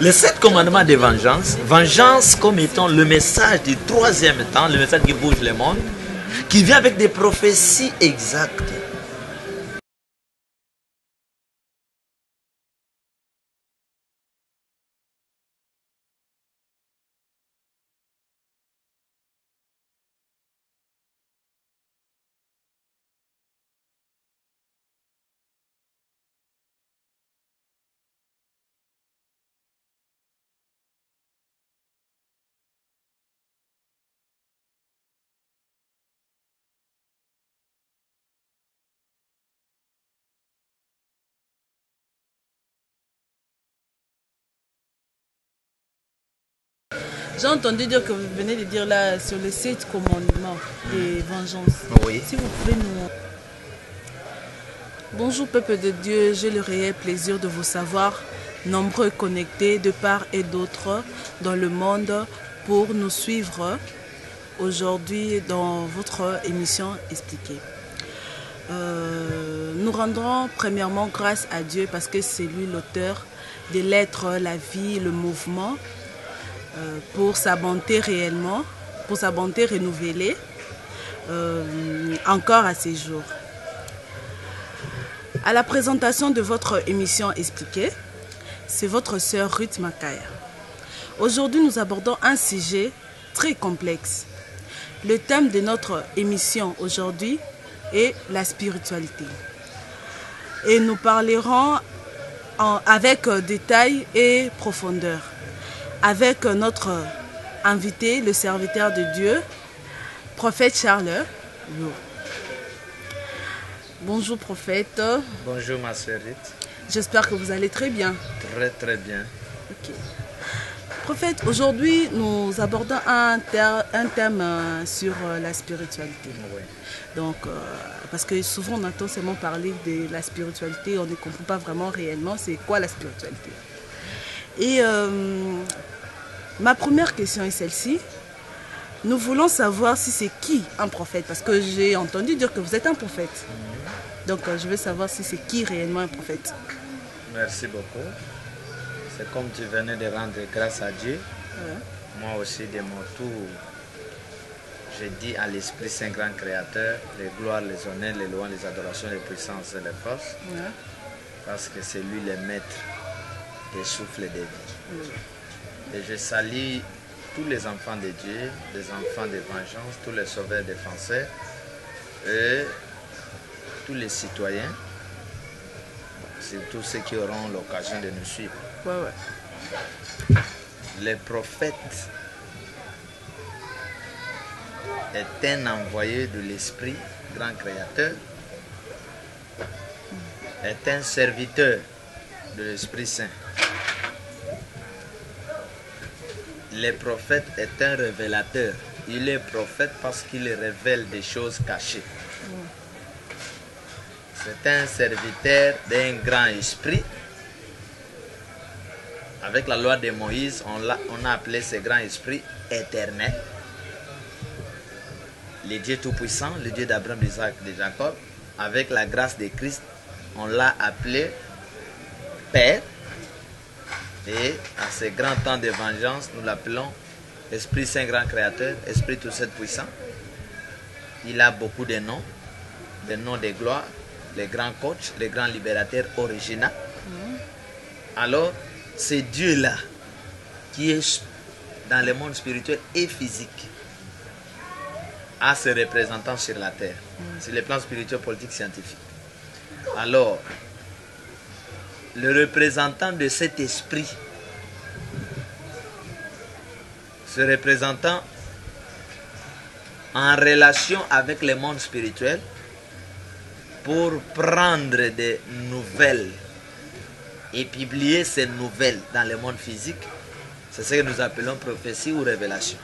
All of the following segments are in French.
Les 7 commandements de vengeance, vengeance comme étant le message du troisième temps, le message qui bouge le monde, qui vient avec des prophéties exactes. J'ai entendu dire que vous venez de dire là sur les 7 commandements des vengeances. Oui. Si vous pouvez nous... Bonjour peuple de Dieu, j'ai le réel plaisir de vous savoir nombreux connectés de part et d'autre dans le monde pour nous suivre aujourd'hui dans votre émission expliquée. Nous rendrons premièrement grâce à Dieu parce que c'est lui l'auteur des lettres, la vie, le mouvement, pour sa bonté réellement, pour sa bonté renouvelée, encore à ces jours. À la présentation de votre émission expliquée, c'est votre sœur Ruth Makaya. Aujourd'hui, nous abordons un sujet très complexe. Le thème de notre émission aujourd'hui est la spiritualité. Et nous parlerons avec détail et profondeur avec notre invité, le serviteur de Dieu, prophète Charles Lourd. Bonjour prophète. Bonjour ma sœur Ruth. J'espère que vous allez très bien. Très très bien. Ok. Prophète, aujourd'hui nous abordons un thème sur la spiritualité. Oui. Donc, parce que souvent on entend seulement parler de la spiritualité, on ne comprend pas vraiment réellement c'est quoi la spiritualité. Et ma première question est celle-ci. Nous voulons savoir si c'est qui un prophète, parce que j'ai entendu dire que vous êtes un prophète. Donc je veux savoir si c'est qui réellement un prophète. Merci beaucoup. C'est comme tu venais de rendre grâce à Dieu. Ouais. Moi aussi, de mon tour, je dis à l'Esprit Saint Grand Créateur, les gloires, les honneurs, les louanges, les adorations, les puissances et les forces, Ouais. parce que c'est lui le maître des souffles de vie. Ouais. Et je salue tous les enfants de Dieu, les enfants de vengeance, tous les sauveurs des Français et tous les citoyens, surtout ceux qui auront l'occasion de nous suivre. Ouais, ouais. Le prophète est un envoyé de l'Esprit Grand Créateur, est un serviteur de l'Esprit Saint. Le prophète est un révélateur. Il est prophète parce qu'il révèle des choses cachées. C'est un serviteur d'un grand esprit. Avec la loi de Moïse, on a appelé ce grand esprit éternel. Le Dieu Tout-Puissant, le Dieu d'Abraham, d'Isaac, de Jacob. Avec la grâce de Christ, on l'a appelé Père. Et à ce grand temps de vengeance, nous l'appelons Esprit Saint Grand Créateur, Esprit Tout-Sept Puissant. Il a beaucoup de noms de gloire, les grands coachs, les grands libérateurs originaux. Alors, c'est Dieu-là qui est dans le monde spirituel et physique, a ses représentants sur la terre, sur les plans spirituels, politiques, scientifiques. Alors, le représentant de cet esprit, ce représentant en relation avec le monde spirituel pour prendre des nouvelles et publier ces nouvelles dans le monde physique, c'est ce que nous appelons prophétie ou révélation.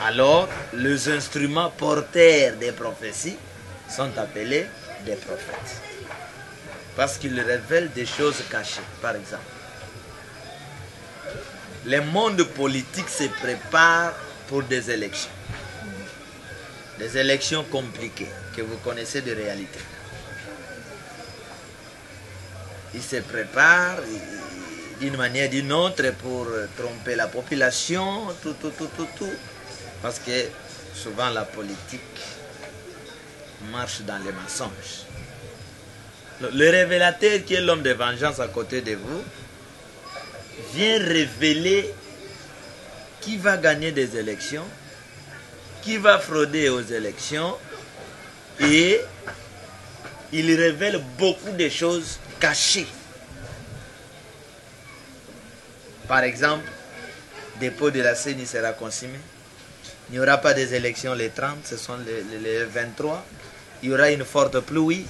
Alors, les instruments porteurs des prophéties sont appelés des prophètes. Parce qu'ils révèlent des choses cachées, par exemple. Le monde politique se prépare pour des élections. Des élections compliquées, que vous connaissez de réalité. Il se prépare d'une manière ou d'une autre pour tromper la population, tout. Parce que souvent la politique marche dans les mensonges. Le révélateur qui est l'homme de vengeance à côté de vous vient révéler qui va gagner des élections, qui va frauder aux élections, et il révèle beaucoup de choses cachées. Par exemple, le dépôt de la CENI sera consommé. Il n'y aura pas des élections les 30, ce sont les 23. Il y aura une forte pluie.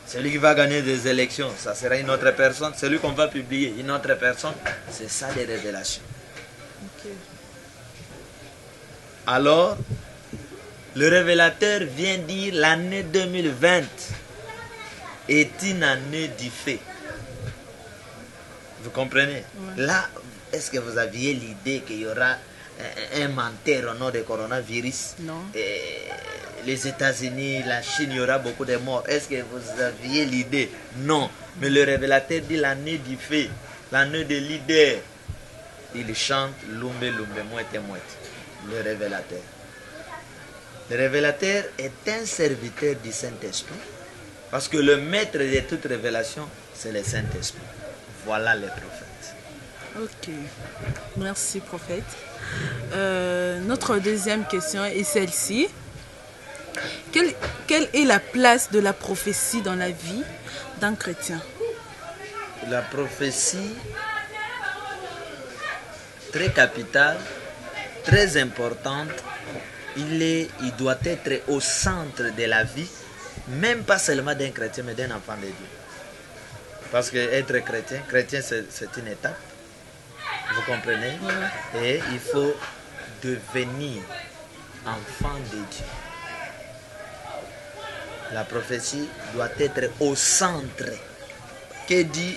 Celui qui va gagner des élections, ça sera une autre personne. Celui qu'on va publier, une autre personne. C'est ça les révélations. Okay. Alors, le révélateur vient dire l'année 2020 est une année du fait. Vous comprenez? Ouais. Là, est-ce que vous aviez l'idée qu'il y aura un menteur au nom du coronavirus? Non. Les États-Unis, la Chine, il y aura beaucoup de morts. Est-ce que vous aviez l'idée? Non. Mais le révélateur dit l'année du fait, l'année de l'idée. Il chante Lumbe, Lumbe, Mouette, Mouette. Le révélateur. Le révélateur est un serviteur du Saint-Esprit. Parce que le maître de toute révélation, c'est le Saint-Esprit. Voilà les prophètes. Ok. Merci, prophète. Notre deuxième question est celle-ci. Quelle est la place de la prophétie dans la vie d'un chrétien? La prophétie, très capitale, très importante, il doit être au centre de la vie, même pas seulement d'un chrétien, mais d'un enfant de Dieu. Parce que être chrétien c'est une étape, vous comprenez? Ouais. Et il faut devenir enfant de Dieu. La prophétie doit être au centre. Que dit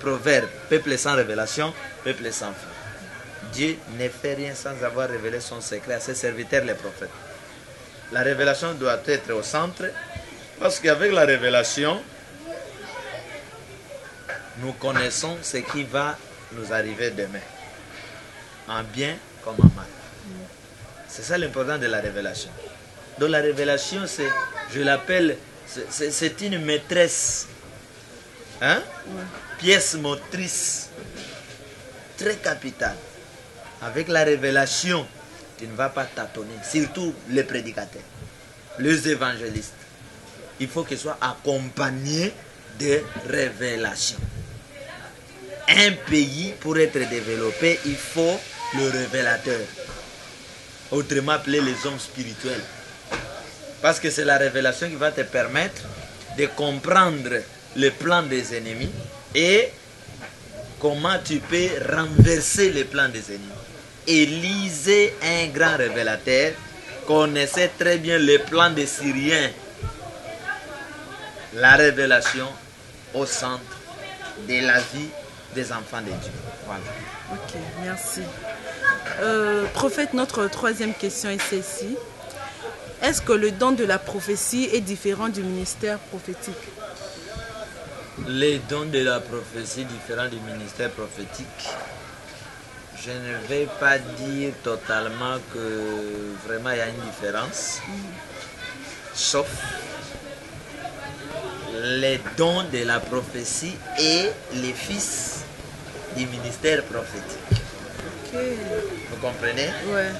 Proverbe? Peuple sans révélation, peuple sans foi. Dieu ne fait rien sans avoir révélé son secret à ses serviteurs, les prophètes. La révélation doit être au centre, parce qu'avec la révélation, nous connaissons ce qui va nous arriver demain, en bien comme en mal. C'est ça l'important de la révélation. Donc la révélation, c'est, je l'appelle, c'est une maîtresse, hein? Ouais. Pièce motrice, très capitale. Avec la révélation, tu ne vas pas tâtonner, surtout les prédicateurs, les évangélistes. Il faut qu'ils soient accompagnés de révélations. Un pays, pour être développé, il faut le révélateur. Autrement appelé les hommes spirituels. Parce que c'est la révélation qui va te permettre de comprendre le plan des ennemis et comment tu peux renverser le plan des ennemis. Élisée, un grand révélateur, connaissait très bien le plan des Syriens. La révélation au centre de la vie des enfants de Dieu. Voilà. Ok, merci. Prophète, notre troisième question est celle-ci. Est-ce que le don de la prophétie est différent du ministère prophétique? Les dons de la prophétie différents du ministère prophétique, je ne vais pas dire totalement que vraiment il y a une différence, sauf les dons de la prophétie et les fils du ministère prophétique. Okay. Vous comprenez? Ouais.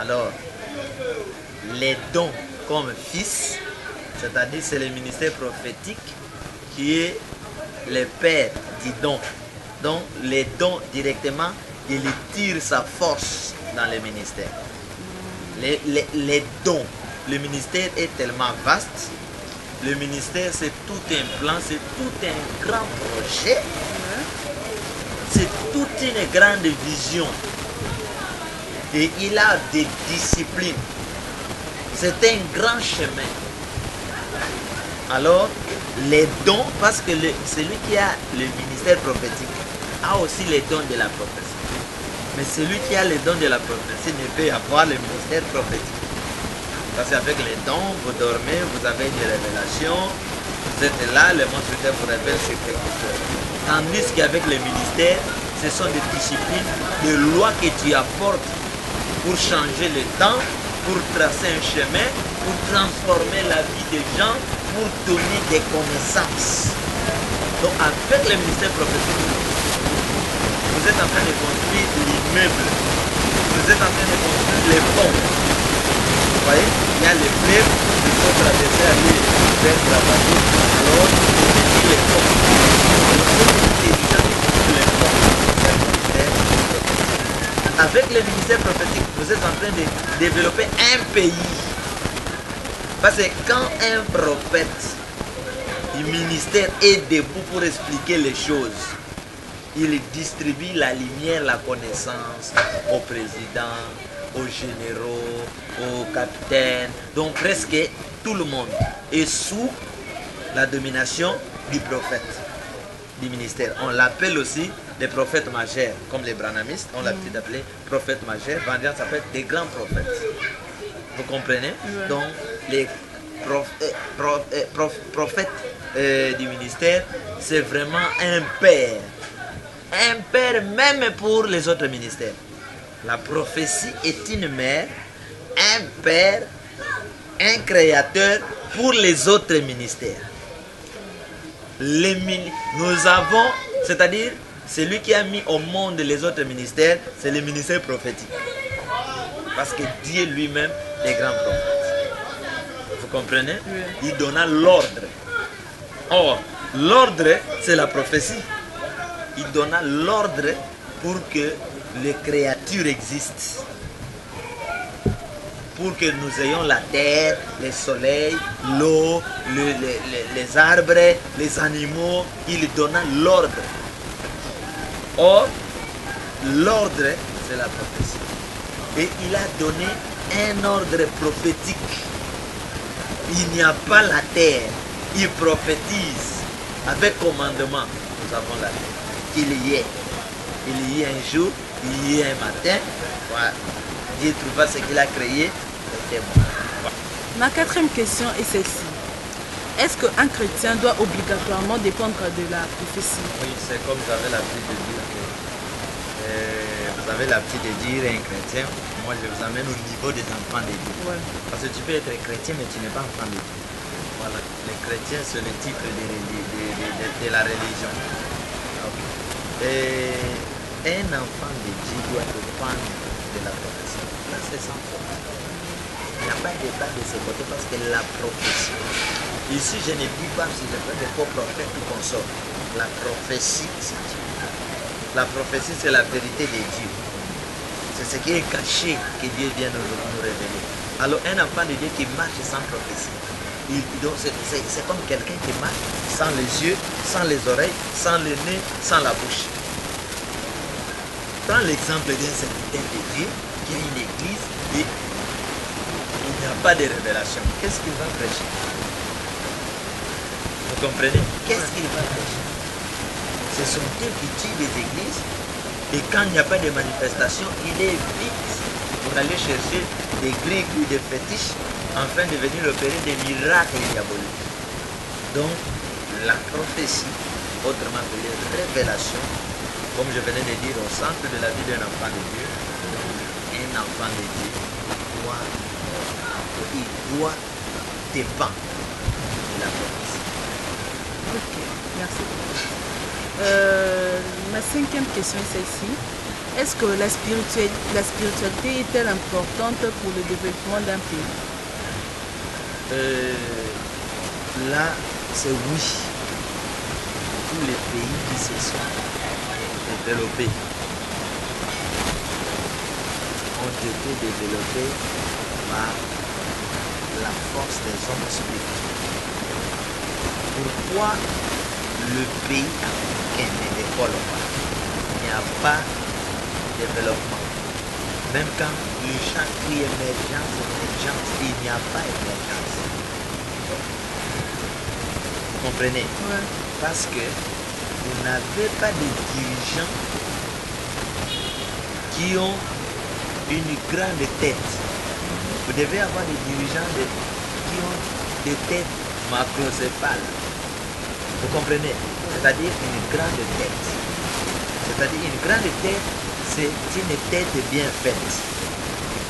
Alors, les dons comme fils, c'est-à-dire c'est le ministère prophétique qui est le père du don. Donc les dons directement, il tire sa force dans le ministère. Les dons, le ministère est tellement vaste. Le ministère c'est tout un plan, c'est tout un grand projet. C'est toute une grande vision. Et il a des disciplines. C'est un grand chemin. Alors, les dons, parce que celui qui a le ministère prophétique a aussi les dons de la prophétie. Mais celui qui a les dons de la prophétie ne peut avoir le ministère prophétique. Parce qu'avec les dons, vous dormez, vous avez des révélations, vous êtes là, le monde vous révèle sur quelque chose. Tandis qu'avec les ministères, ce sont des disciplines, des lois que tu apportes pour changer le temps, pour tracer un chemin, pour transformer la vie des gens, pour donner des connaissances. Donc avec le ministère prophétique, vous êtes en train de construire l'immeuble, vous êtes en train de construire les ponts. Vous voyez, il y a les fleuves, il faut traverser, aller vers travailler, alors il les ponts. Avec le ministère prophétique, vous êtes en train de développer un pays. Parce que quand un prophète, le ministère est debout pour expliquer les choses, il distribue la lumière, la connaissance aux présidents, aux généraux, aux capitaines, donc presque tout le monde est sous la domination du prophète, du ministère. On l'appelle aussi des prophètes majeurs, comme les branhamistes, on l'a peut-être appelé prophètes majeurs. Vendian s'appelle des grands prophètes. Vous comprenez? Ouais. Donc, les prophètes du ministère, c'est vraiment un père. Un père même pour les autres ministères. La prophétie est une mère, un père, un créateur pour les autres ministères. Nous avons, c'est-à-dire, celui qui a mis au monde les autres ministères, c'est le ministère prophétique. Parce que Dieu lui-même est grand prophète. Vous comprenez? Oui. Il donna l'ordre. Or, l'ordre, c'est la prophétie. Il donna l'ordre pour que les créatures existent. Pour que nous ayons la terre, le soleil, l'eau, les arbres, les animaux. Il donna l'ordre. Or, l'ordre, c'est la prophétie. Et il a donné un ordre prophétique. Il n'y a pas la terre. Il prophétise avec commandement. Nous avons la terre. Il y est. Il y est un jour, il y est un matin. Voilà. Dieu trouva ce qu'il a créé. C'était moi. Voilà. Ma quatrième question est celle-ci. Est-ce qu'un chrétien doit obligatoirement dépendre de la prophétie? Oui, c'est comme vous avez l'habitude de dire que vous avez l'habitude de dire à un chrétien, moi je vous amène au niveau des enfants de Dieu. Ouais. Parce que tu peux être chrétien mais tu n'es pas enfant de Dieu. Voilà, les chrétiens c'est le titre de la religion. Okay. Et un enfant de Dieu doit dépendre de la prophétie. Là c'est sans faute. Il n'y a pas d'état de ce côté parce que la prophétie, ici je ne dis pas si je fais des faux prophètes ou consort. La prophétie c'est Dieu. La prophétie, c'est la vérité de Dieu. C'est ce qui est caché que Dieu vient nous révéler. Alors, un enfant de Dieu qui marche sans prophétie, c'est comme quelqu'un qui marche sans les yeux, sans les oreilles, sans le nez, sans la bouche. Prends l'exemple d'un serviteur de Dieu qui a une église et il n'y a pas de révélation. Qu'est-ce qu'il va prêcher? Vous comprenez? Qu'est-ce qu'il va prêcher? Ce sont eux qui tuent des églises et quand il n'y a pas de manifestation, il est vite pour aller chercher des grigues ou des fétiches afin de venir opérer des miracles diaboliques. Donc, la prophétie, autrement appelée révélation, comme je venais de dire, au centre de la vie d'un enfant de Dieu, un enfant de Dieu doit dépendre de la prophétie. Ok, merci. Ma cinquième question est celle-ci. Est-ce que la spiritualité est-elle importante pour le développement d'un pays? Là, c'est oui. Tous les pays qui se sont développés ont été développés par la force des hommes spirituels. Pourquoi le pays africain ne décolle pas? Il n'y a pas de développement. Même quand les gens crient émergence, il n'y a pas émergence. Vous comprenez? Ouais. Parce que vous n'avez pas de dirigeants qui ont une grande tête. Vous devez avoir des dirigeants qui ont des têtes macrocéphales. Vous comprenez? c'est-à-dire une grande tête. C'est-à-dire une grande tête, c'est une tête bien faite.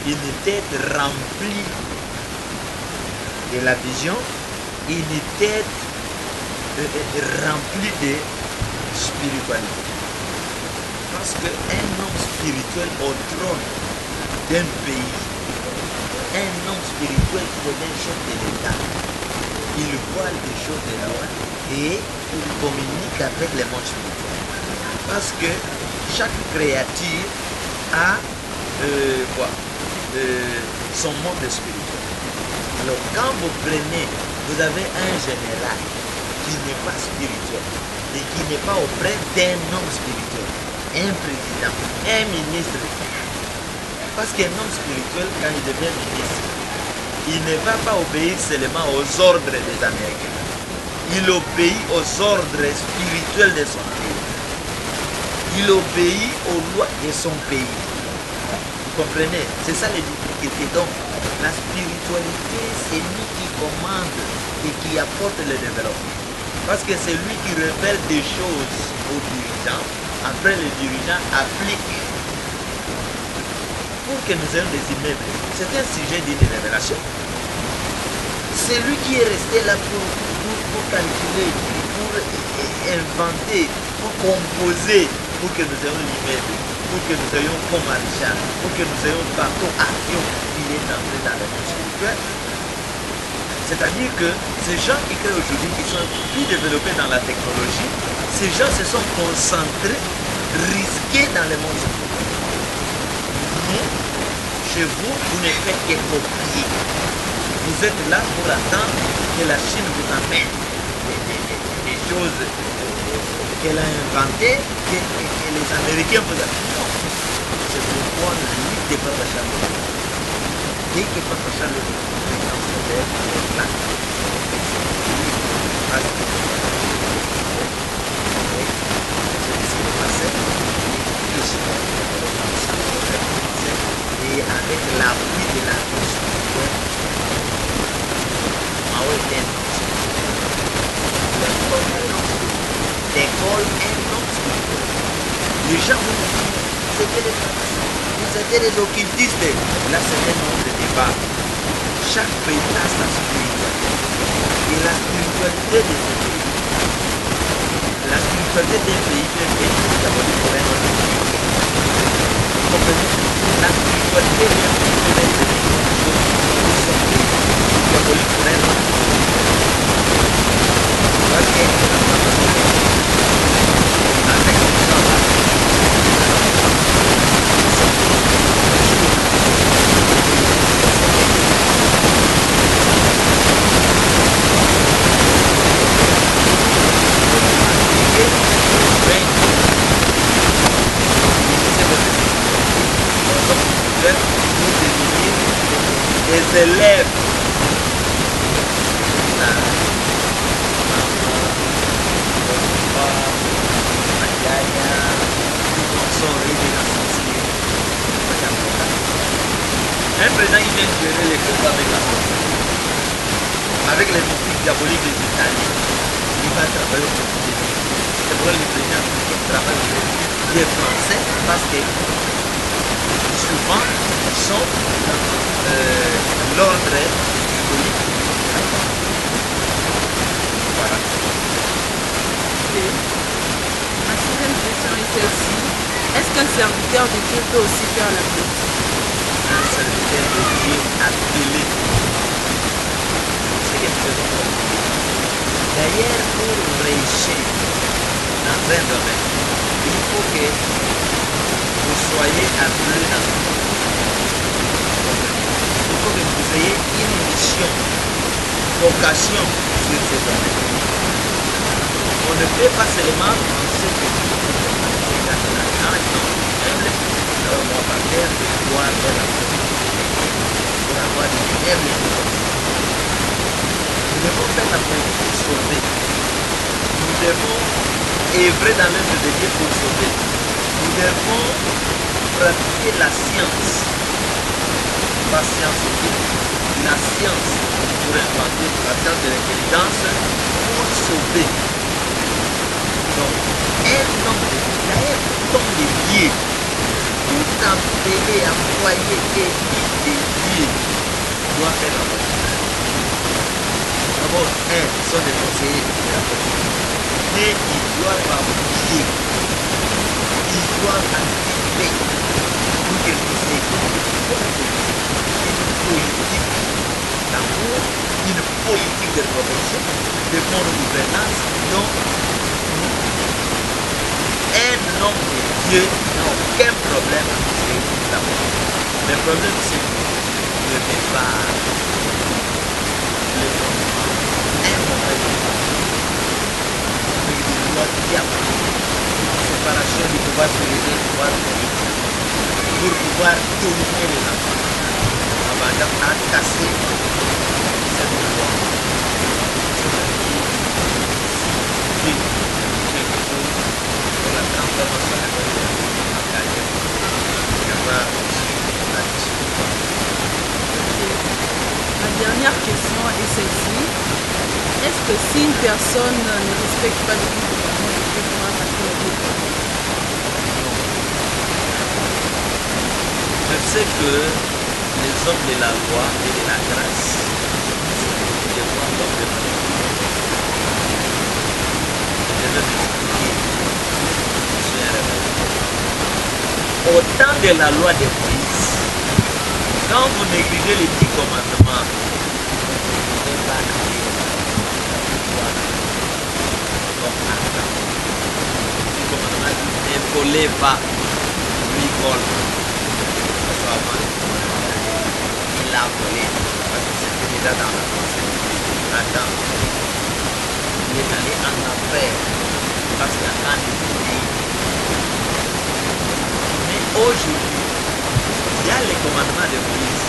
Une tête remplie de la vision, une tête remplie de spiritualité. Parce qu'un homme spirituel au trône d'un pays, un homme spirituel devient chef de l'État. Il voit les choses de là et il communique avec les mondes spirituels. Parce que chaque créature a son monde spirituel. Alors quand vous prenez, vous avez un général qui n'est pas spirituel et qui n'est pas auprès d'un homme spirituel, un président, un ministre. Parce qu'un homme spirituel, quand il devient ministre, il ne va pas obéir seulement aux ordres des Américains. Il obéit aux ordres spirituels de son pays. Il obéit aux lois de son pays. Vous comprenez? C'est ça les difficultés. Donc, la spiritualité, c'est lui qui commande et qui apporte le développement. Parce que c'est lui qui révèle des choses aux dirigeants. Après, les dirigeants appliquent pour que nous ayons des immeubles. C'est un sujet d'une révélation. C'est lui qui est resté là pour calculer, pour inventer, pour composer, pour que nous ayons l'immeuble, pour que nous ayons comme maréchal, pour que nous ayons bateau, avion. Il est entré dans le monde spirituel. C'est-à-dire que ces gens qui créent aujourd'hui, qui sont plus développés dans la technologie, ces gens se sont concentrés, risqués dans le monde spirituel. Chez vous, vous ne faites que copier. Vous êtes là pour attendre que la Chine vous amène des choses qu'elle a inventées, que les Américains vous amènent. Non. C'est pourquoi la lutte des Papa Charles. Dès que Papa Charles se lève, il est là. Parce que et avec l'appui de la vie spirituelle, Mao est un homme spirituel. L'école est un homme spirituel. Les gens vous disent, c'était les pharmaciens, c'était les occultistes. Là, c'est un nom de débat. Chaque pays a sa spiritualité. Et la spiritualité de ce pays, la spiritualité d'un pays peut être diabolique pour un autre pays. Vous comprenez? La spiritualité d'un pays peut être diabolique pour un autre pays. Parce que avec ce temps-là, des élèves un président qui vient gérer les choses avec la France, avec les motifs diaboliques des Italiens, il va travailler au quotidien. C'est pour le président qui travaille les Français parce que souvent ils sont l'ordre politique. Voilà. Et ma seconde question est celle-ci. Est-ce qu'un serviteur de Dieu peut aussi faire la politique? Un serviteur de Dieu appelé. C'est quelque chose de bon. D'ailleurs, pour réussir dans un domaine, il faut que vous soyez appelé dans un domaine. Il faut que vous ayez une mission, vocation sur ce domaine. On ne peut pas seulement penser que c'est dans l'argent, non, même les on va faire de pouvoir faire la politique pour avoir des meilleures résultats. Nous devons faire la politique pour sauver. Nous devons œuvrer dans l'œuvre de Dieu pour sauver. Nous devons pratiquer la science. Pas scientifique, la science pour inventer, la science de l'intelligence pour sauver. Donc, un homme d'Israël, ton de Dieu, tout appelé, employé, élu de Dieu, doit faire la politique. D'abord, ils sont des conseillers de la politique. Mais ils doivent appuyer, ils doivent anticiper pour qu'ils puissent une politique d'amour, une politique de protection, de bonne gouvernance. Donc, un homme de Dieu n'a aucun problème à pousser la politique. Le problème, c'est que le départ, le fondement, un mauvais départ, avec des lois diaboliques, séparation du pouvoir spirituel et du pouvoir politique, pour pouvoir dominer les enfants, avant à casser cette loi. C'est quelque chose pour la transformation de la carrière. Il y aura aussi la discussion. Ma dernière question est celle-ci. Est-ce que si une personne ne respecte pas le comportement de Dieu, pourra passer au Dieu? Je sais que les hommes de la loi et de la grâce, les rois d'hommes de la loi, je vais m'expliquer. Je suis un révélation. Au temps de la loi de Moïse, quand vous négligez les 10 commandements, vous n'êtes pas allé comme Adam. Les 10 commandements disent ne volez pas, lui vole. Il a volé parce que c'était déjà dans la pensée. Adam, il est allé en enfer parce qu'il a quand même. Mais aujourd'hui, il y a les commandements de Moïse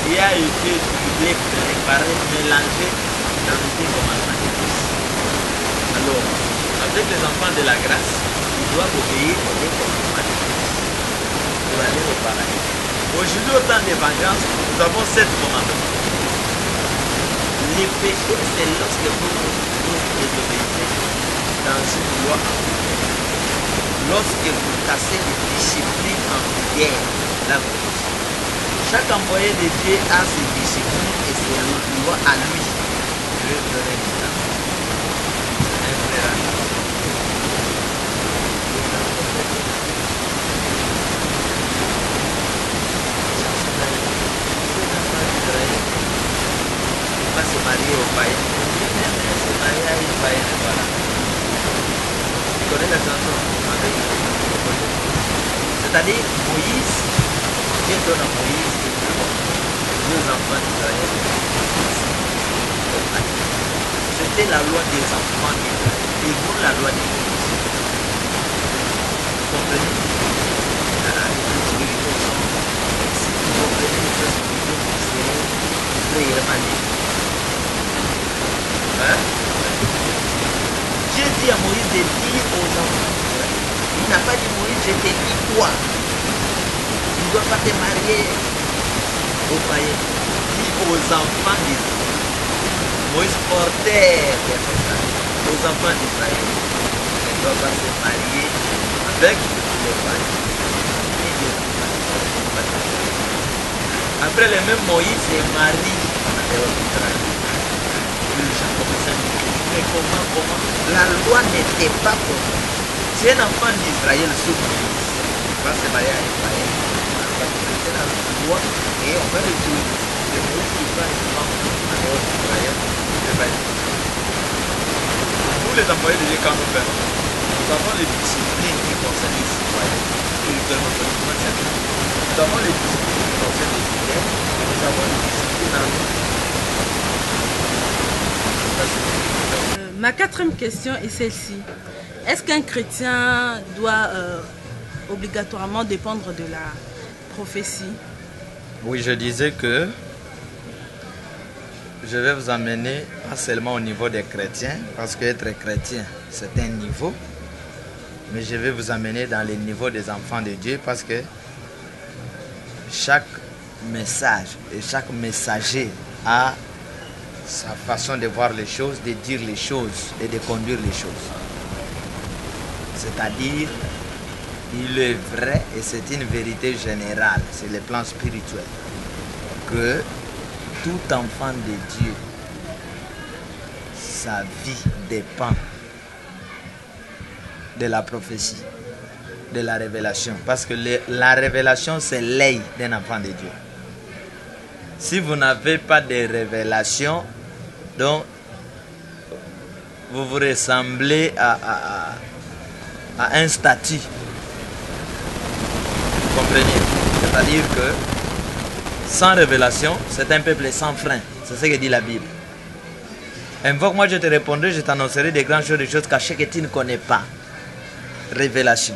qui a été doublé, préparé, mélangé dans les 10 commandements de Moïse. Alors, avec les enfants de la grâce, ils doivent obéir aux 10 commandements de Moïse pour aller au paradis. Aujourd'hui, au temps des vengeances, nous avons 7 commandements. Les péchés, c'est lorsque vous désobéissez dans une loi en vigueur. Lorsque vous cassez les disciplines en vigueur, là vous péchez. Chaque envoyé de Dieu a ses disciplines et ses lois à lui. Je vais vous donner un exemple. Un frère à nous. Va se marier au païen. Se marier à une païenne, voilà. Tu connais la chanson avec c'est-à-dire Moïse, Dieu donne à Moïse deux enfants d'Israël. C'était la loi des enfants d'Israël et non la loi des Moïse. Vous comprenez? Si vous comprenez les choses spirituelles, vous serez réellement libre. Hein? Dieu dit à Moïse de dire aux enfants d'Israël. Il n'a pas dit Moïse, je t'ai dit toi. Tu ne dois pas te marier aux païens. Dit aux enfants d'Israël. Moïse portait des messages aux enfants d'Israël. Tu ne dois pas se marier avec les païens. Après le même Moïse se marie en dehors d'Israël. Les gens commençaient à dire, mais comment? La loi n'était pas pour nous. Si un enfant d'Israël sous Moïse va se marier à un païen, c'est la loi et on va le tuer. C'est Moïse qui va une femme en dehors d'Israël. Nous les envoyés de Dieu, quand nous faisons, nous avons les disciplines qui concernent les citoyens, spirituellement, nous avons les disciplines qui concernent les fidèles, et nous avons les disciplines en nous. Ma quatrième question est celle-ci. Est-ce qu'un chrétien doit obligatoirement dépendre de la prophétie? Oui, je disais que je vais vous amener pas seulement au niveau des chrétiens, parce qu'être chrétien, c'est un niveau, mais je vais vous amener dans les niveaux des enfants de Dieu, parce que chaque message et chaque messager a sa façon de voir les choses, de dire les choses et de conduire les choses. C'est-à-dire, il est vrai et c'est une vérité générale sur le plan spirituel que tout enfant de Dieu, sa vie dépend de la prophétie, de la révélation. Parce que la révélation, c'est l'œil d'un enfant de Dieu. Si vous n'avez pas de révélation, donc vous vous ressemblez à un statut. Vous comprenez? C'est-à-dire que sans révélation, c'est un peuple sans frein. C'est ce que dit la Bible. Invoque-moi, je te répondrai, je t'annoncerai des grandes choses, des choses cachées que tu ne connais pas. Révélation.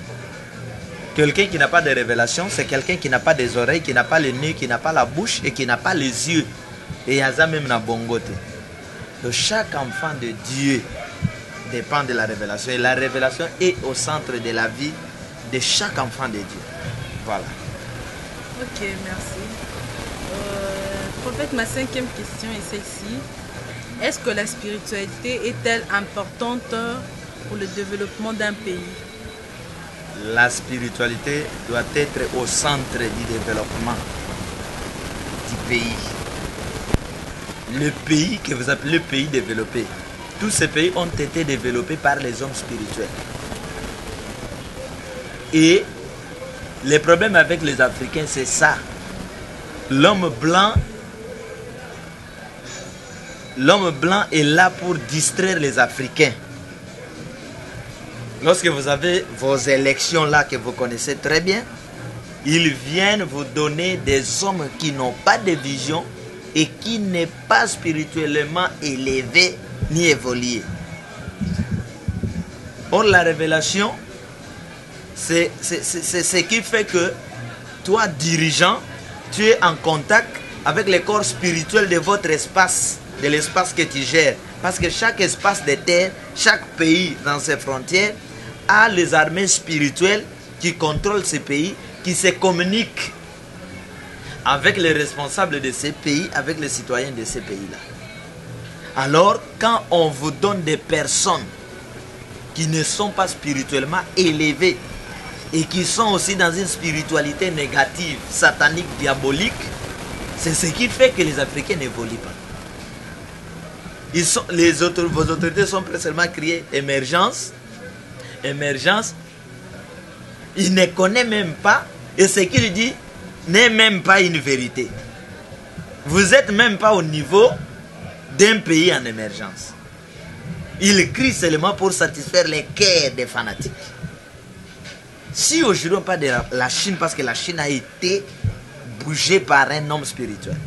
Quelqu'un qui n'a pas de révélation, c'est quelqu'un qui n'a pas des oreilles, qui n'a pas le nez, qui n'a pas la bouche et qui n'a pas les yeux. Et il y a ça même dans Bongote. Donc chaque enfant de Dieu dépend de la révélation. Et la révélation est au centre de la vie de chaque enfant de Dieu. Voilà. Ok, merci. Prophète, ma 5e question est celle-ci. Est-ce que la spiritualité est-elle importante pour le développement d'un pays? La spiritualité doit être au centre du développement du pays. Le pays que vous appelez le pays développé, tous ces pays ont été développés par les hommes spirituels. Et les problèmes avec les Africains, c'est ça. L'homme blanc est là pour distraire les Africains. Lorsque vous avez vos élections là que vous connaissez très bien, ils viennent vous donner des hommes qui n'ont pas de vision et qui n'est pas spirituellement élevé ni évolué. Or la révélation, c'est ce qui fait que toi, dirigeant, tu es en contact avec les corps spirituels de votre espace, de l'espace que tu gères. Parce que chaque espace de terre, chaque pays dans ses frontières a les armées spirituelles qui contrôlent ces pays, qui se communiquent avec les responsables de ces pays, avec les citoyens de ces pays-là. Alors, quand on vous donne des personnes qui ne sont pas spirituellement élevées et qui sont aussi dans une spiritualité négative, satanique, diabolique, c'est ce qui fait que les Africains n'évoluent pas. Vos autorités sont seulement criées émergence, émergence. Il ne connaît même pas, et ce qu'il dit n'est même pas une vérité. Vous n'êtes même pas au niveau d'un pays en émergence. Il crie seulement pour satisfaire les cœurs des fanatiques. Si aujourd'hui on parle de la Chine, parce que la Chine a été bougée par un homme spirituel.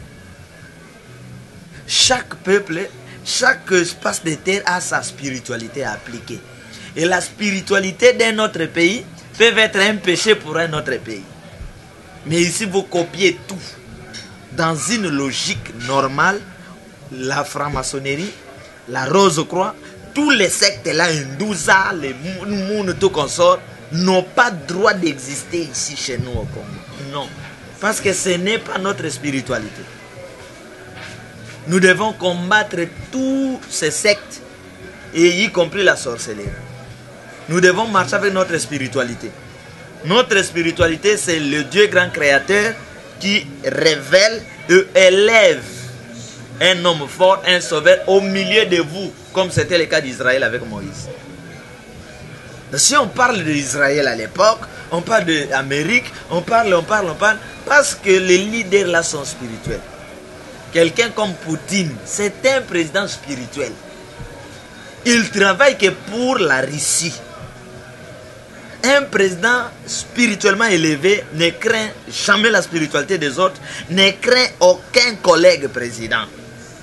Chaque peuple, chaque espace de terre a sa spiritualité à appliquer. Et la spiritualité d'un autre pays peut être un péché pour un autre pays. Mais ici, vous copiez tout. Dans une logique normale, la franc-maçonnerie, la Rose-Croix, tous les sectes là, Hindouza, les Moun, tout consort, n'ont pas droit d'exister ici chez nous au Congo. Non. Parce que ce n'est pas notre spiritualité. Nous devons combattre tous ces sectes, et y compris la sorcellerie. Nous devons marcher avec notre spiritualité. Notre spiritualité, c'est le Dieu grand créateur qui révèle et élève un homme fort, un sauveur au milieu de vous, comme c'était le cas d'Israël avec Moïse. Si on parle d'Israël à l'époque, on parle d'Amérique, on parle, parce que les leaders là sont spirituels. Quelqu'un comme Poutine, c'est un président spirituel. Il travaille que pour la Russie. Un président spirituellement élevé ne craint jamais la spiritualité des autres, ne craint aucun collègue président.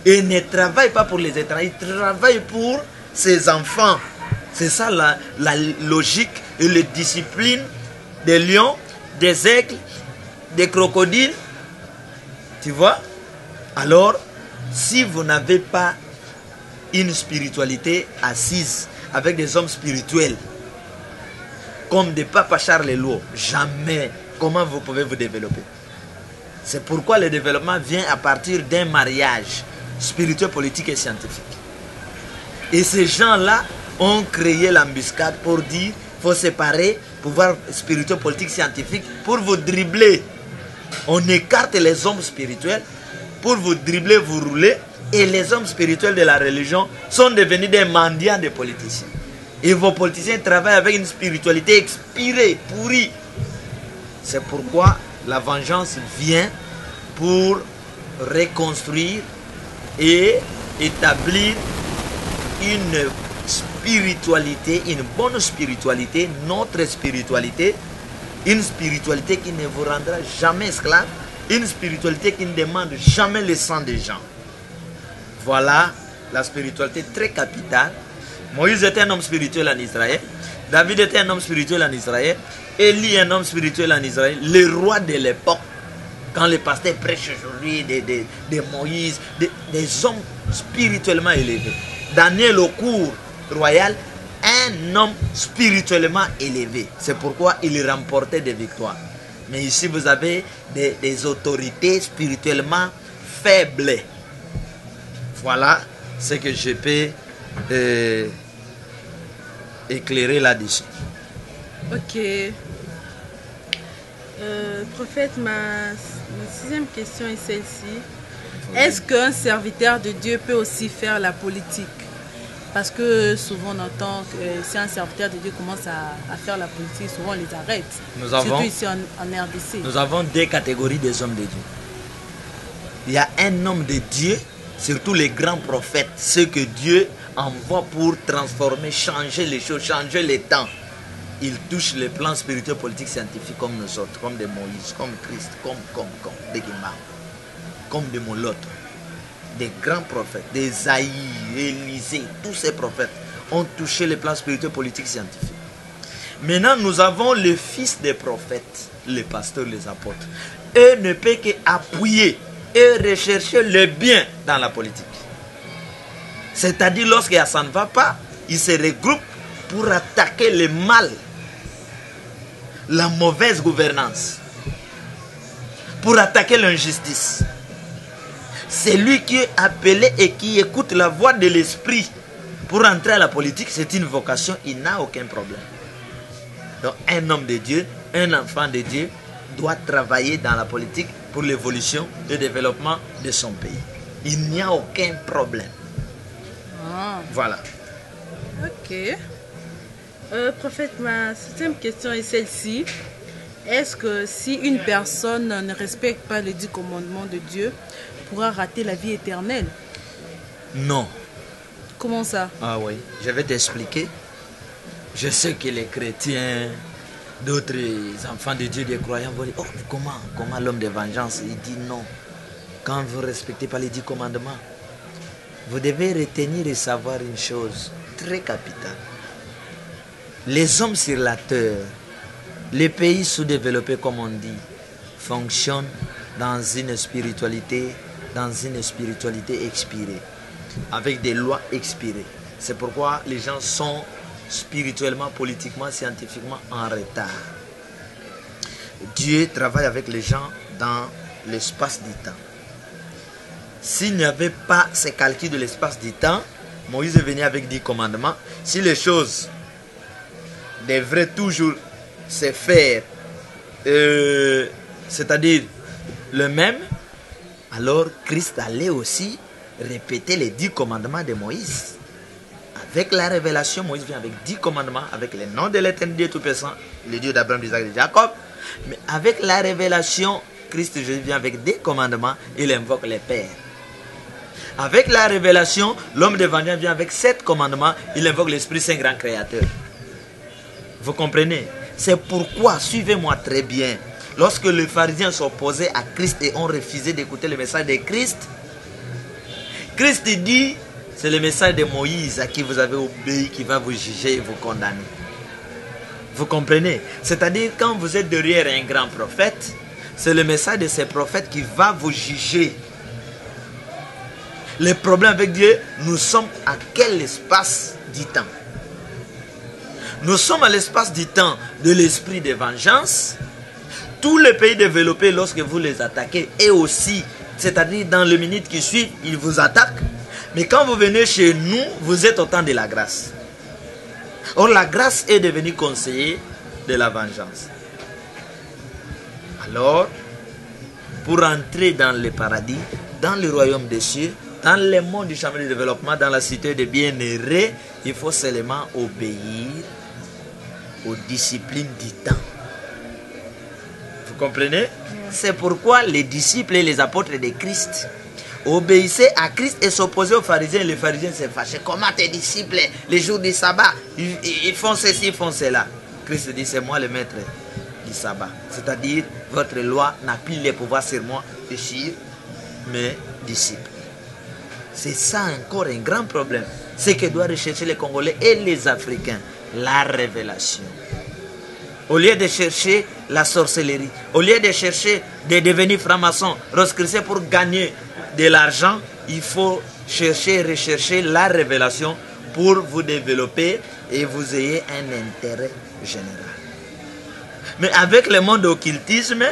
Et ne travaille pas pour les étrangers, il travaille pour ses enfants. C'est ça la logique et la discipline des lions, des aigles, des crocodiles. Tu vois? Alors, si vous n'avez pas une spiritualité assise avec des hommes spirituels, comme des papas Charles Eluo, jamais, comment vous pouvez vous développer? C'est pourquoi le développement vient à partir d'un mariage spirituel, politique et scientifique. Et ces gens-là ont créé l'embuscade pour dire faut séparer pouvoir spirituel, politique, scientifique pour vous dribbler. On écarte les hommes spirituels pour vous dribbler, vous rouler. Et les hommes spirituels de la religion sont devenus des mendiants des politiciens. Et vos politiciens travaillent avec une spiritualité expirée, pourrie. C'est pourquoi la vengeance vient pour reconstruire et établir une spiritualité, une bonne spiritualité, notre spiritualité, une spiritualité qui ne vous rendra jamais esclave, une spiritualité qui ne demande jamais le sang des gens. Voilà la spiritualité très capitale. Moïse était un homme spirituel en Israël, David était un homme spirituel en Israël, Élie un homme spirituel en Israël, le roi de l'époque. Quand les pasteurs prêchent aujourd'hui des Moïse, des hommes spirituellement élevés. Daniel au cours royal, un homme spirituellement élevé. C'est pourquoi il remportait des victoires. Mais ici, vous avez des autorités spirituellement faibles. Voilà ce que je peux éclairer là-dessus. Ok. Prophète, ma sixième question est celle-ci. Est-ce qu'un serviteur de Dieu peut aussi faire la politique? Parce que souvent on entend que si un serviteur de Dieu commence à faire la politique, souvent on les arrête. Surtout ici en RDC. Nous avons deux catégories des hommes de Dieu. Il y a un homme de Dieu, surtout les grands prophètes, ceux que Dieu envoie pour transformer, changer les choses, changer les temps. Ils touchent les plans spirituels, politiques, scientifiques comme nous autres, comme des Moïse, comme Christ, comme des Guimard, comme des Molottes, des grands prophètes, des Isaïe, Élisée, tous ces prophètes ont touché les plans spirituels, politiques, scientifiques. Maintenant, nous avons les fils des prophètes, les pasteurs, les apôtres. Eux ne peuvent qu'appuyer et rechercher le bien dans la politique. C'est-à-dire, lorsque ça ne va pas, ils se regroupent pour attaquer le mal, la mauvaise gouvernance, pour attaquer l'injustice. C'est lui qui est appelé et qui écoute la voix de l'esprit pour entrer à la politique. C'est une vocation, il n'a aucun problème. Donc un homme de Dieu, un enfant de Dieu doit travailler dans la politique pour l'évolution et le développement de son pays. Il n'y a aucun problème. Voilà. Ok. Prophète, ma septième question est celle-ci. Est-ce que si une personne ne respecte pas les 10 commandements de Dieu, pourra rater la vie éternelle? Non. Comment ça? Ah oui, je vais t'expliquer. Je sais que les chrétiens, d'autres enfants de Dieu, des croyants vont dire, oh, comment l'homme de vengeance? Il dit non. Quand vous ne respectez pas les 10 commandements, vous devez retenir et savoir une chose très capitale. Les hommes sur la terre, les pays sous-développés comme on dit, fonctionnent dans une spiritualité expirée, avec des lois expirées. C'est pourquoi les gens sont spirituellement, politiquement, scientifiquement en retard. Dieu travaille avec les gens dans l'espace du temps. S'il n'y avait pas ces calculs de l'espace du temps, Moïse est venu avec 10 commandements. Si les choses devraient toujours se faire, c'est-à-dire le même, alors Christ allait aussi répéter les 10 commandements de Moïse. Avec la révélation, Moïse vient avec 10 commandements, avec le nom de l'Éternel Dieu Tout-Puissant, le Dieu d'Abraham, d'Isaac et de Jacob. Mais avec la révélation, Christ Jésus vient avec des commandements, il invoque les pères. Avec la révélation, l'homme de vengeance vient avec 7 commandements, il invoque l'Esprit Saint grand créateur. Vous comprenez? C'est pourquoi, suivez-moi très bien, lorsque les pharisiens s'opposaient à Christ et ont refusé d'écouter le message de Christ, Christ dit, c'est le message de Moïse à qui vous avez obéi qui va vous juger et vous condamner. Vous comprenez? C'est-à-dire quand vous êtes derrière un grand prophète, c'est le message de ces prophètes qui va vous juger. Le problème avec Dieu, nous sommes à quel espace du temps? Nous sommes à l'espace du temps de l'esprit de vengeance. Tous les pays développés, lorsque vous les attaquez, et aussi, c'est-à-dire dans les minutes qui suivent, ils vous attaquent. Mais quand vous venez chez nous, vous êtes au temps de la grâce. Or, la grâce est devenue conseiller de la vengeance. Alors, pour entrer dans le paradis, dans le royaume des cieux, dans le monde du chemin de développement, dans la cité des bienheureux, il faut seulement obéir aux disciplines du temps. Vous comprenez? C'est pourquoi les disciples et les apôtres de Christ obéissaient à Christ et s'opposaient aux pharisiens. Les pharisiens se fâchaient. Comment tes disciples, les jours du sabbat, ils font ceci, ils font cela. Christ dit, c'est moi le maître du sabbat. C'est-à-dire, votre loi n'a plus le pouvoir sur moi de sur mes disciples. C'est ça encore un grand problème. C'est que doivent rechercher les Congolais et les Africains. La révélation. Au lieu de chercher la sorcellerie, au lieu de chercher de devenir franc-maçon, rosicrucier pour gagner de l'argent, il faut chercher et rechercher la révélation pour vous développer et vous ayez un intérêt général. Mais avec le monde occultisme,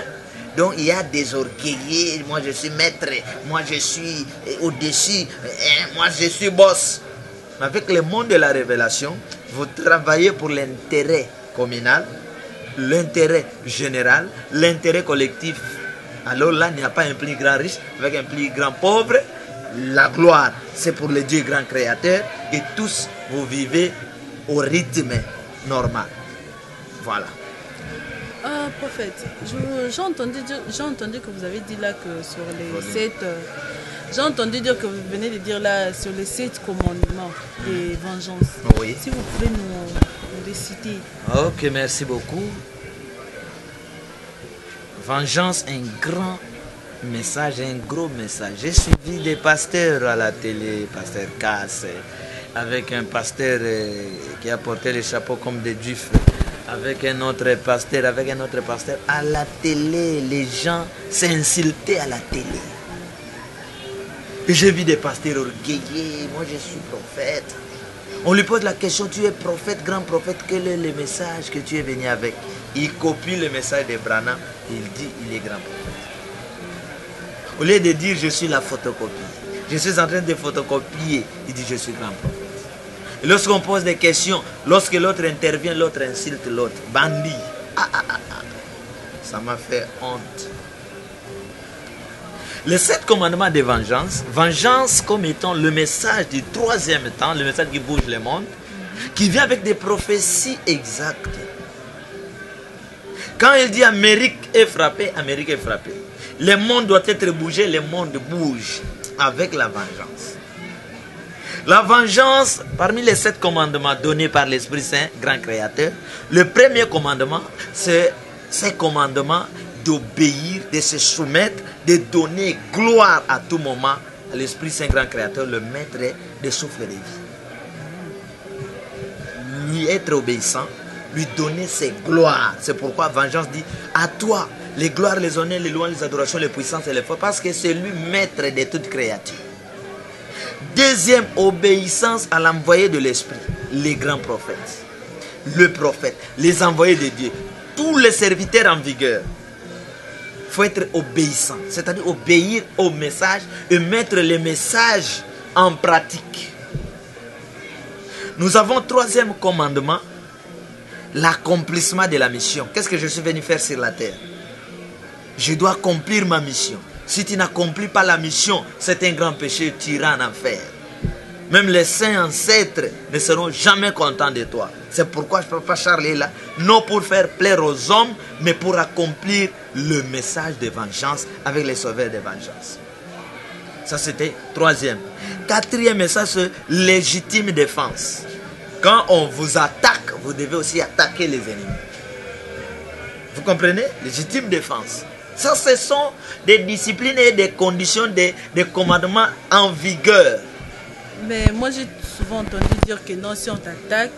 donc il y a des orgueillés, moi je suis maître, moi je suis au-dessus, moi je suis boss. Mais avec le monde de la révélation, vous travaillez pour l'intérêt communal, l'intérêt général, l'intérêt collectif. Alors là, il n'y a pas un plus grand riche avec un plus grand pauvre. La gloire, c'est pour le Dieu grand créateur et tous vous vivez au rythme normal. Voilà. Prophète, j'ai entendu que vous avez dit là que sur les 7... j'ai entendu dire que vous venez de dire là sur les 7 commandements des vengeances. Oui. Si vous pouvez nous les citer. Ok, merci beaucoup. Vengeance, un grand message, un gros message. J'ai suivi des pasteurs à la télé, pasteur Casse, avec un pasteur qui a porté le chapeau comme des juifs, avec un autre pasteur, à la télé. Les gens s'insultaient à la télé. Et j'ai vu des pasteurs orgueillés, moi je suis prophète. On lui pose la question, tu es prophète, grand prophète, quel est le message que tu es venu avec? Il copie le message de Branham, il dit il est grand prophète. Au lieu de dire je suis la photocopie, je suis en train de photocopier, il dit je suis grand prophète. Et lorsqu'on pose des questions, lorsque l'autre intervient, l'autre insulte l'autre. Bandit. Ça m'a fait honte. Les 7 commandements de vengeance, vengeance comme étant le message du 3e temps, le message qui bouge le monde, qui vient avec des prophéties exactes. Quand il dit Amérique est frappée, Amérique est frappée. Le monde doit être bougé, le monde bouge avec la vengeance. La vengeance, parmi les 7 commandements donnés par l'Esprit Saint, grand créateur, le premier commandement, c'est ce commandement d'obéir, de se soumettre, de donner gloire à tout moment à l'Esprit Saint, grand créateur, le maître des souffles de vie. Lui être obéissant, lui donner ses gloires. C'est pourquoi vengeance dit à toi les gloires, les honneurs, les louanges, les adorations, les puissances et les forces, parce que c'est lui maître de toute créature. Deuxième, obéissance à l'envoyé de l'Esprit, les grands prophètes, le prophète, les envoyés de Dieu, tous les serviteurs en vigueur. Il faut être obéissant, c'est-à-dire obéir au message et mettre les messages en pratique. Nous avons 3e commandement, l'accomplissement de la mission. Qu'est-ce que je suis venu faire sur la terre? Je dois accomplir ma mission. Si tu n'accomplis pas la mission, c'est un grand péché, tu iras en enfer. Même les saints ancêtres ne seront jamais contents de toi. C'est pourquoi je ne peux pas charler là, non pour faire plaire aux hommes, mais pour accomplir le message de vengeance avec les sauveurs de vengeance. Ça c'était 3e. 4e message, c'est légitime défense. Quand on vous attaque, vous devez aussi attaquer les ennemis. Vous comprenez? Légitime défense. Ça, ce sont des disciplines et des conditions, des commandements en vigueur. Mais moi, j'ai souvent entendu dire que non, si on t'attaque,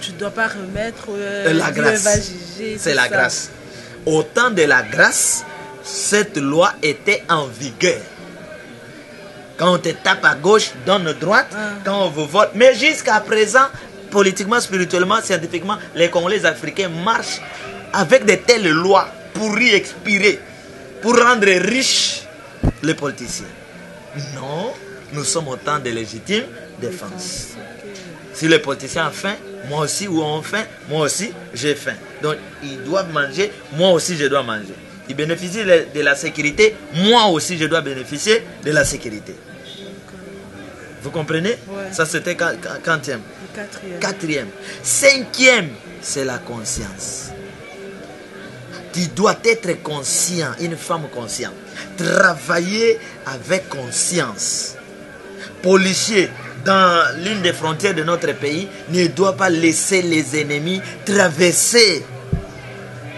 tu ne dois pas remettre la grâce. C'est la grâce. Au temps de la grâce, cette loi était en vigueur. Quand on te tape à gauche, donne à droite, quand on vous vote. Mais jusqu'à présent, politiquement, spirituellement, scientifiquement, les Congolais africains marchent avec de telles lois pour y expirer, pour rendre riches les politiciens. Non, nous sommes au temps de légitime défense. Si les politiciens ont faim, moi aussi, ou ont faim, moi aussi, j'ai faim. Donc, ils doivent manger, moi aussi, je dois manger. Ils bénéficient de la sécurité, moi aussi, je dois bénéficier de la sécurité. Vous comprenez? Ouais. Ça, c'était quantième. Le 4e. Quatrième. Cinquième, c'est la conscience. Tu dois être conscient, une femme consciente. Travailler avec conscience. Policier, dans l'une des frontières de notre pays, ne doit pas laisser les ennemis traverser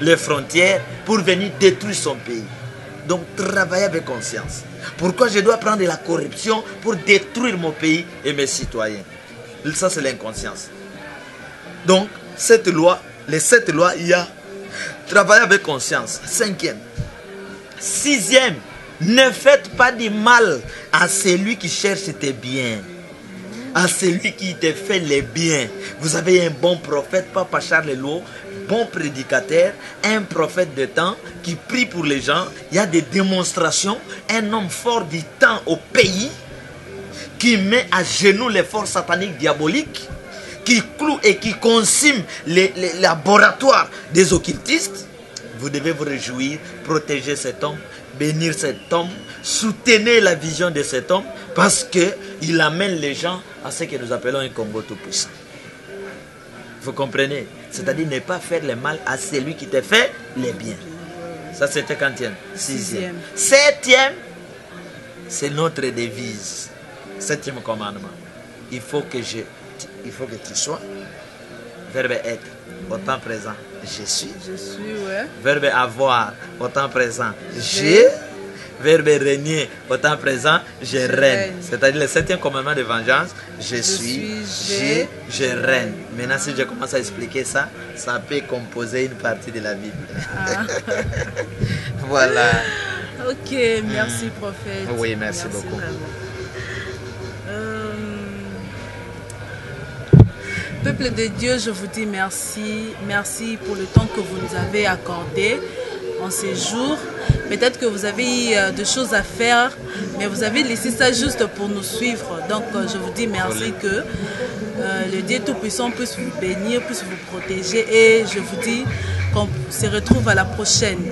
les frontières pour venir détruire son pays. Donc, travailler avec conscience. Pourquoi je dois prendre de la corruption pour détruire mon pays et mes citoyens? Ça, c'est l'inconscience. Donc, cette loi, les 7 lois, il y a travailler avec conscience. Cinquième. Sixième, ne faites pas du mal à celui qui cherche tes biens. À celui qui te fait les biens. Vous avez un bon prophète, Papa Charles Lo, bon prédicateur, un prophète de temps qui prie pour les gens. Il y a des démonstrations. Un homme fort du temps au pays qui met à genoux les forces sataniques diaboliques, qui cloue et qui consume les laboratoires des occultistes. Vous devez vous réjouir, protéger cet homme, bénir cet homme, soutenir la vision de cet homme, parce qu'il amène les gens à ce que nous appelons un Congo tout-puissant. Vous comprenez? C'est-à-dire ne pas faire le mal à celui qui te fait les biens. Ça, c'était quantième? Sixième. Septième, c'est notre devise. Septième commandement. Il faut que tu sois. Verbe être, au temps présent, je suis. Je suis, ouais. Verbe avoir, au temps présent, j'ai. Verbe régner, au temps présent, je règne. C'est-à-dire le septième commandement de vengeance, je suis, j'ai, je règne. Maintenant, si je commence à expliquer ça, ça peut composer une partie de la Bible. Ah. Voilà. Ok, merci prophète. Oui, merci beaucoup. Peuple de Dieu, je vous dis merci. Merci pour le temps que vous nous avez accordé en ces jours. Peut-être que vous avez eu des choses à faire, mais vous avez laissé ça juste pour nous suivre. Donc, je vous dis merci, que le Dieu Tout-Puissant puisse vous bénir, puisse vous protéger. Et je vous dis qu'on se retrouve à la prochaine.